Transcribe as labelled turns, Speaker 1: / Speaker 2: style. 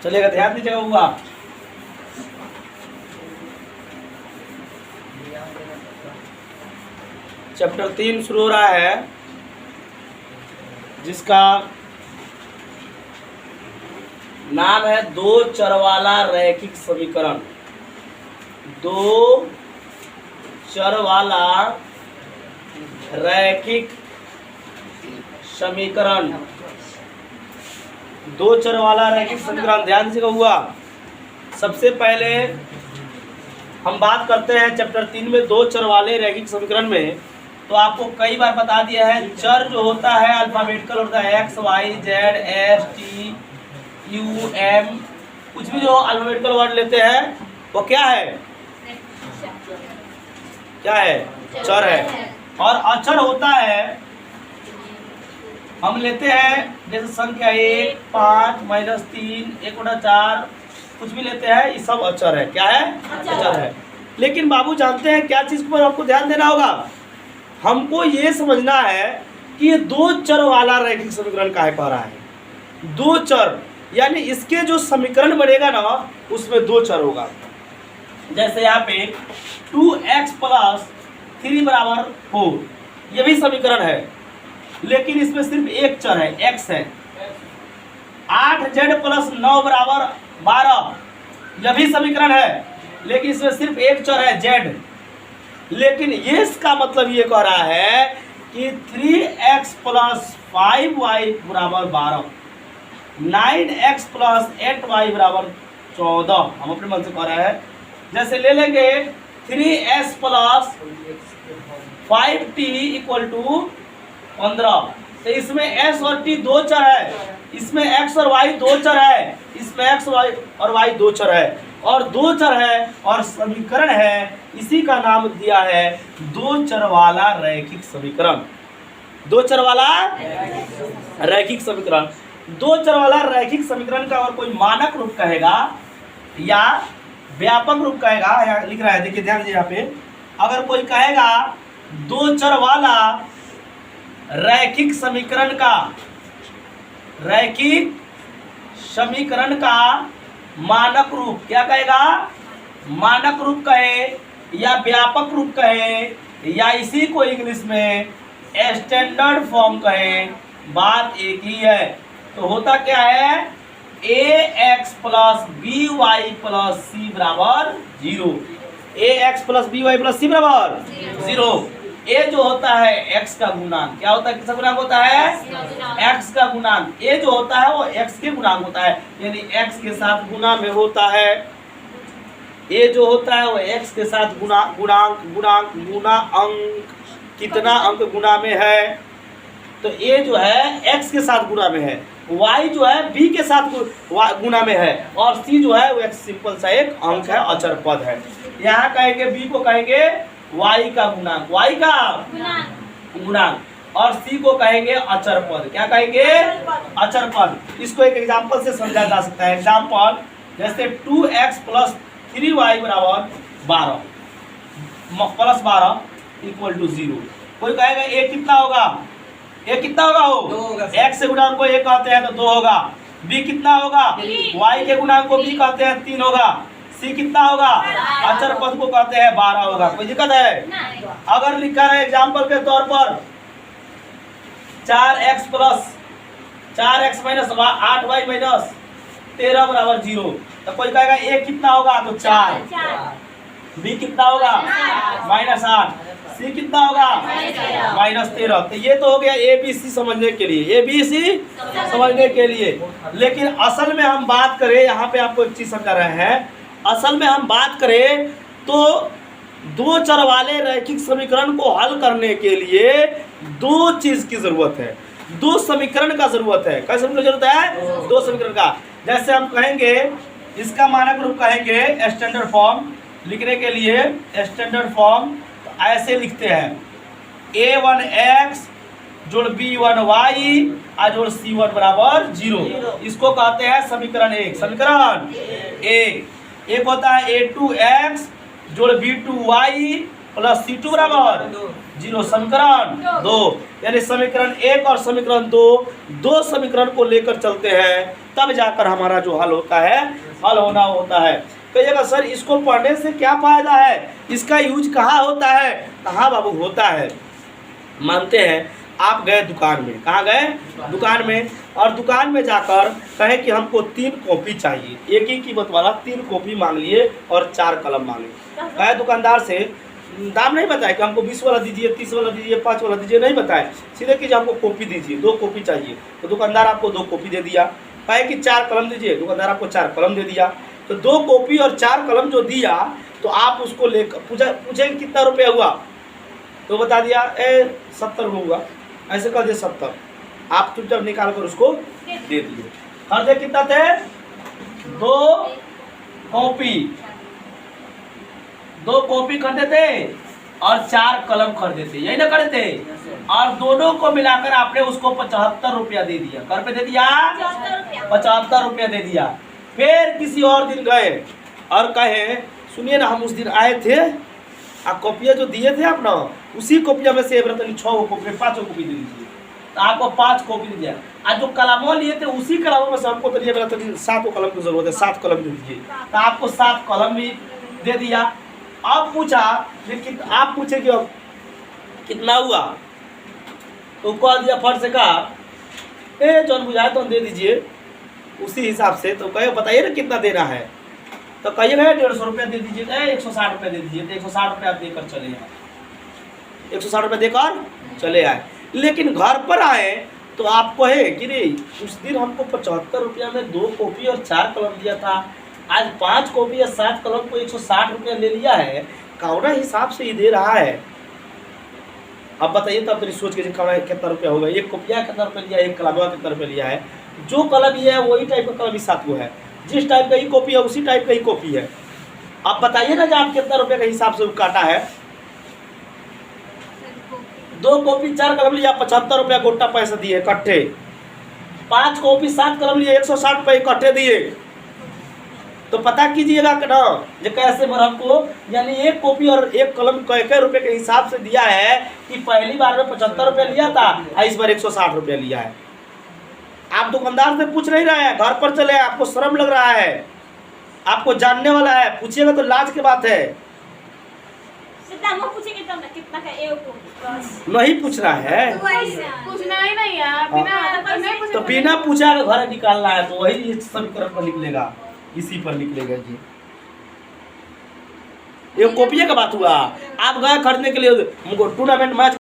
Speaker 1: चलेगा, ध्यान दीजिएगा हुआ। चैप्टर 3 शुरू हो रहा है, जिसका नाम है दो चर वाला रैखिक समीकरण। दो चर वाला रैखिक समीकरण, दो चर वाला रैखिक समीकरण। ध्यान दीजिएगा हुआ। सबसे पहले हम बात करते हैं चैप्टर 3 में दो चर वाले रैखिक समीकरण में। तो आपको कई बार बता दिया है, चर जो होता है अल्फाबेटिकल होता है, X Y Z S T U M, कुछ भी जो अल्फाबेटिकल वर्ड लेते हैं वो क्या है, क्या है, चर है। और अचर होता है, हम लेते हैं जैसे संख्या 1, 5, -3, 1/4, कुछ भी लेते हैं, ये सब अचर है। क्या है, अचर है। लेकिन बाबू जानते हैं क्या चीज पर आपको ध्यान देना होगा, हमको ये समझना है कि ये दो चर वाला रैखिक समीकरण काहे कह रहा है। दो चर यानी इसके जो समीकरण बनेगा ना उसमें दो चर होगा। जैसे यहाँ पे 2x + 3 = 4, ये भी समीकरण है, लेकिन इसमें सिर्फ एक चर है, x है। 8z + 9 = 12, यह भी समीकरण है, लेकिन इसमें सिर्फ एक चर है, z। लेकिन ये इसका मतलब ये कह रहा है कि 3x + 5y = 12, 9x + 8y = 14। हम अपने मन से कह रहे हैं। जैसे ले लेंगे 3s + 5t = 15, तो इसमें s और t दो चर है, इसमें x और y दो चर है, इसमें x और y दो चर है, और दो चर है और समीकरण है, इसी का नाम दिया है दो चर वाला रैखिक समीकरण। दो चर वाला रैखिक समीकरण। दो चर वाला रैखिक समीकरण का अगर कोई मानक रूप कहेगा या व्यापक रूप कहेगा, यहाँ लिख रहा है, देखिए ध्यान दीजिए यहाँ पे, अगर कोई कहेगा दो चर वाला रैखिक समीकरण का, रैखिक समीकरण का मानक रूप क्या कहेगा, मानक रूप कहे या व्यापक रूप कहे या इसी को इंग्लिश में स्टैंडर्ड फॉर्म कहे, बात एक ही है। तो होता क्या है, ax + by + c = 0, ax + by + c = 0। a जो होता है x का गुणांक, क्या होता है, किसका गुणांक होता है, x का गुणांक। a जो होता है वो x के गुणांक होता है, यानी x के साथ गुणा में होता है। a जो होता है वो x के साथ गुणा अंक, कितना अंक गुणा में है, तो a जो है x के साथ गुणा में है, y जो है b के साथ गुणा में है, और c जो है वो एक सिंपल सा एक अंक है, अचर पद है। यहाँ कहेंगे b को कहेंगे y का गुणांक, y का गुणांक, और c को कहेंगे अचर पद। क्या कहेंगे, अचर पद। इसको एक एग्जांपल से समझा जा सकता है। एग्जांपल जैसे 2x + 3y = 12 + 0। कोई कहेगा a कितना होगा, a कितना होगा, हो x से गुणांक को a कहते हैं तो 2 होगा। b कितना होगा, y के गुणांक को b कहते हैं 3 होगा। c कितना होगा, अचर पद को कहते हैं 12 होगा। कोई दिक्कत है? अगर लिखा है एग्जांपल के तौर पर 4x + 8y - 13 = 0, तो कोई कहेगा a कितना होगा, तो 4, b कितना होगा, -8, c कितना होगा, -13। तो ये तो हो गया ABC समझने के लिए, ABC समझने के लिए। लेकिन असल में हम बात करें, यहाँ पे आपको एक चीज समझा रहे हैं, असल में हम बात करें तो दो चर वाले रैखिक समीकरण को हल करने के लिए दो चीज की जरूरत है, दो समीकरण का जरूरत है। क्या समीकरण जरूरत है, दो समीकरण का। जैसे हम कहेंगे, इसका मानक रूप कहेंगे स्टैंडर्ड फॉर्म, लिखने के लिए स्टैंडर्ड फॉर्म तो ऐसे लिखते हैं, a1x + b1y + c1 = 0। इसको कहते हैं समीकरण 1। समीकरण 1 होता है a2x + b2y प्लस C2 बराबर 0, समीकरण 2। यानी समीकरण 1 और समीकरण 2, दो समीकरण को लेकर चलते हैं, तब जाकर हमारा जो हल होता है, हल होना होता है। कहिएगा सर इसको पढ़ने से क्या फायदा है, इसका यूज कहाँ होता है? कहाँ बाबू होता है? मानते हैं आप गए दुकान में, कहाँ गए? दुकान में, और दुकान में जाकर कहे कि हमको 3 कॉपी चाहिए, एक ही कीमत वाला 3 कॉपी मांग लिए और 4 कलम मांगे। कहे दुकानदार से, दाम नहीं बताए कि हमको 20 वाला दीजिए, 30 वाला दीजिए, 5 वाला दीजिए, नहीं बताए, सीधे कीजिए हमको कॉपी दीजिए, 2 कॉपी चाहिए। तो दुकानदार आपको 2 कॉपी दे दिया। कहे कि 4 कलम दीजिए, दुकानदार आपको 4 कलम दे दिया। तो 2 कॉपी और 4 कलम जो दिया, तो आप उसको लेकर पूछे कितना रुपया हुआ, तो बता दिया 70 हुआ, ऐसे कर दिए 70। आप चुपचाप निकाल कर उसको दे दिए। खर्चे कितना थे? 2 कॉपी, 2 कॉपी खरीदे थे और 4 कलम खरीदे थे, यही ना खरीदे थे। और दोनों को मिलाकर आपने उसको 75 रुपया दे दिया। कर पे दे दिया 75 रुपया दे दिया। फिर किसी और दिन गए और कहे सुनिए ना, हम उस दिन आए थे, आप कॉपियाँ जो दिए थे आप ना, उसी कॉपिया में से 6 कॉपी 5 कॉपी दे दीजिए। तो आपको 5 कॉपी दे दिया। आज जो कलमों लिए थे उसी कलमों में से हमको तो 7 कलम की जरूरत है, 7 कलम दे दीजिए। तो आपको 7 कलम भी दे दिया। अब पूछा, लेकिन आप पूछे कि अब कितना हुआ, तो कह दिया फट से कहा जौन बुझाए तो दे दीजिए उसी हिसाब से। तो कहे बताइए ना कितना देना है, तो कहिए 150 रुपया दे दीजिए, 160 रुपया दे दीजिए। तो 160 रुपया आप देकर चले आए, 160 रुपया देकर चले आए। लेकिन घर पर आए तो आप कहे कि नहीं उस दिन हमको 75 रुपया में 2 कॉपी और 4 कलम दिया था, आज 5 कॉपी या 7 कलम को 160 रुपया ले लिया है, कौना हिसाब से ही दे रहा है? अब बताइए तो, अपनी सोच के कितना रुपया होगा, एक कॉपिया कितना रुपया लिया, एक कलम कितना रुपया लिया है। जो कलम लिया है वही टाइप का कलम ही 7 को है, जिस टाइप का ही कॉपी है उसी टाइप का ही कॉपी है। अब बताइए ना, आप कितना रुपये के हिसाब से काटा है। 2 कॉपी 4 कलम लिया, 75 रुपया गोटा पैसा दिए इकट्ठे। 5 कॉपी 7 कलम लिए, 160 रुपये इकट्ठे दिए। तो पता कीजिएगा कि ना जो कैसे बार हमको, यानी एक कॉपी और एक कलम कै रुपये के हिसाब से दिया है कि पहली बार में 75 रुपया लिया था और इस बार 160 रुपया लिया है। आप दुकानदार से पूछ नहीं रहे हैं, घर पर चले, आपको शर्म लग रहा है, आपको जानने वाला है, पूछिएगा तो लाज की बात है। नहीं पूछ रहा है,
Speaker 2: पूछना ही नहीं है,
Speaker 1: तो बिना पूछा घर निकालना है, तो वही समीकरण पर निकलेगा, इसी पर निकलेगा जी। ये कॉपिया का बात हुआ। आप गए खरीदने के लिए टूर्नामेंट मैच